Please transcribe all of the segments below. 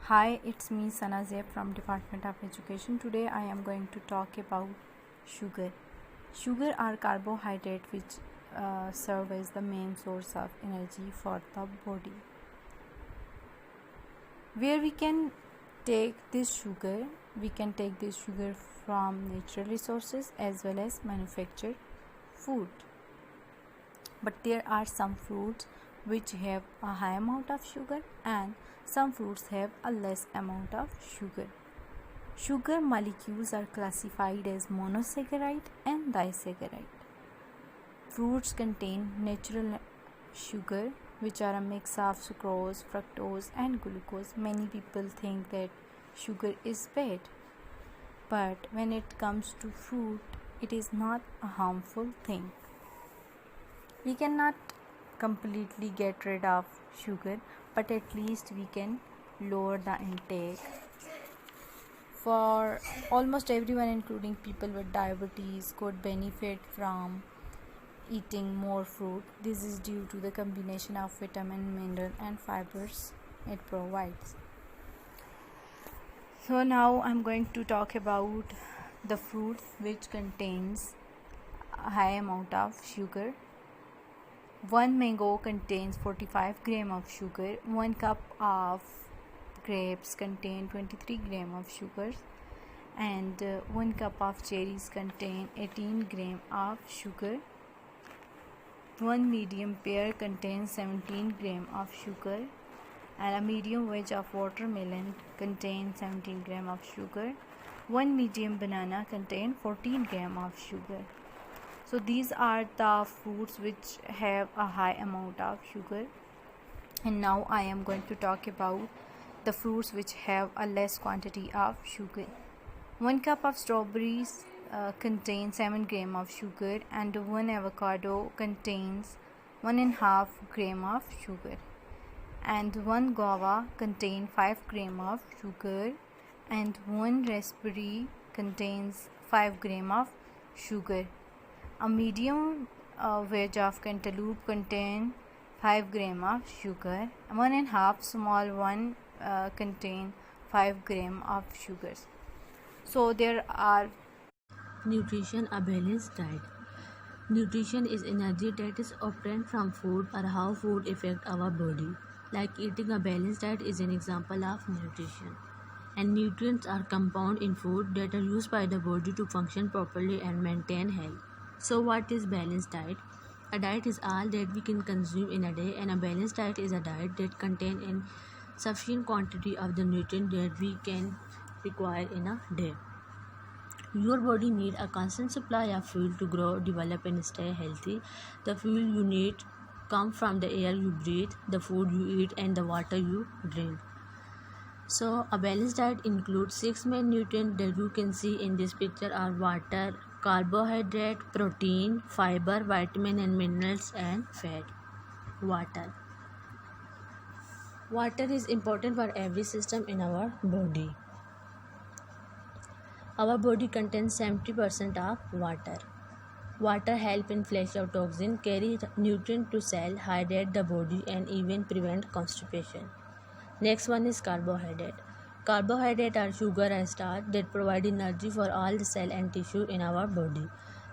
Hi, it's me Sana Zeb from Department of Education. Today I am going to talk about sugar. Sugar are carbohydrates which serve as the main source of energy for the body. Where we can take this sugar, we can take this sugar from natural resources as well as manufactured food. But there are some fruits which have a high amount of sugar and some fruits have a less amount of sugar. Sugar molecules are classified as monosaccharide and disaccharide. Fruits contain natural sugar which are a mix of sucrose, fructose and glucose. Many people think that sugar is bad, but when it comes to fruit, it is not a harmful thing. We cannot completely get rid of sugar, but at least we can lower the intake. For almost everyone, including people with diabetes, could benefit from eating more fruit. This is due to the combination of vitamin, mineral and fibers it provides. So now I'm going to talk about the fruit which contains a high amount of sugar. One mango contains 45 grams of sugar. 1 cup of grapes contain 23 grams of sugar, and 1 cup of cherries contain 18 grams of sugar. 1 medium pear contains 17 grams of sugar, and a medium wedge of watermelon contains 17 grams of sugar. 1 medium banana contains 14 grams of sugar. So these are the fruits which have a high amount of sugar. And now I am going to talk about the fruits which have a less quantity of sugar. 1 cup of strawberries contains 7 grams of sugar, and 1 avocado contains 1.5 grams of sugar, and 1 guava contains 5 grams of sugar, and 1 raspberry contains 5 grams of sugar. A medium wedge of cantaloupe contains 5 grams of sugar. 1.5 small one contain 5 grams of sugars. So there are Nutrition. A balanced diet. Nutrition is energy that is obtained from food or how food affect our body. Like eating a balanced diet is an example of nutrition. And nutrients are compound in food that are used by the body to function properly and maintain health. So what is balanced diet? A diet is all that we can consume in a day, and a balanced diet is a diet that contains a sufficient quantity of the nutrient that we can require in a day. Your body needs a constant supply of fuel to grow, develop and stay healthy. The fuel you need comes from the air you breathe, the food you eat and the water you drink. So a balanced diet includes 6 main nutrients that you can see in this picture are water, carbohydrate, protein, fiber, vitamin and minerals and fat. Water. Water is important for every system in our body. Our body contains 70% of water. Water helps in flush out toxin, carry nutrient to cell, hydrate the body and even prevent constipation. Next one is carbohydrate. Carbohydrate are sugar and starch that provide energy for all the cell and tissue in our body.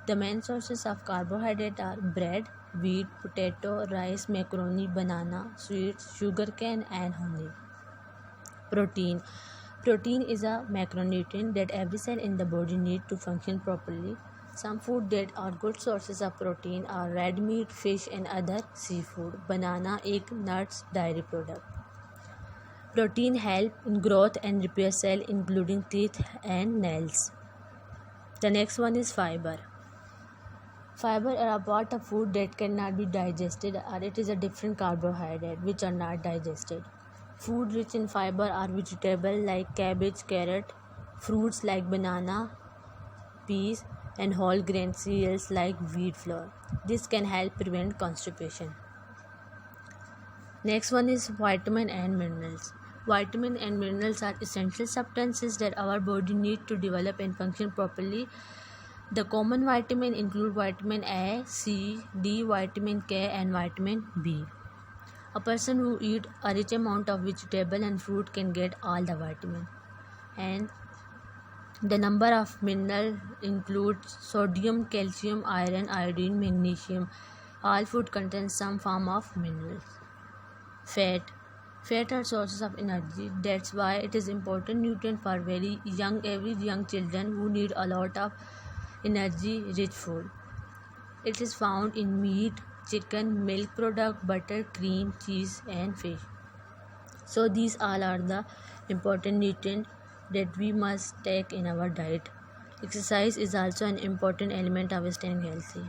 The main sources of carbohydrate are bread, wheat, potato, rice, macaroni, banana, sweets, sugarcane and honey. Protein. Protein is a macronutrient that every cell in the body needs to function properly. Some food that are good sources of protein are red meat, fish and other seafood, banana, egg, nuts, dairy product. Protein help in growth and repair cell including teeth and nails. The next one is fiber. Fiber are a part of food that cannot be digested, or it is a different carbohydrate which are not digested. Food rich in fiber are vegetables like cabbage, carrot, fruits like banana, peas, and whole grain cereals like wheat flour. This can help prevent constipation. Next one is vitamin and minerals. Vitamin and minerals are essential substances that our body needs to develop and function properly. The common vitamin include vitamin A, C, D, vitamin K and vitamin B. A person who eat a rich amount of vegetable and fruit can get all the vitamin. And the number of mineral includes sodium, calcium, iron, iodine, magnesium. All food contains some form of minerals. Fat. Fat are sources of energy. That's why it is important nutrient for every young children who need a lot of energy rich food. It is found in meat, chicken, milk product, butter, cream, cheese and fish. So these all are the important nutrients that we must take in our diet. Exercise is also an important element of staying healthy.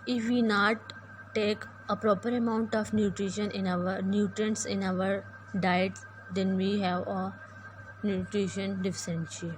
If we not take a proper amount of nutrients in our diet, then we have a nutrition deficiency.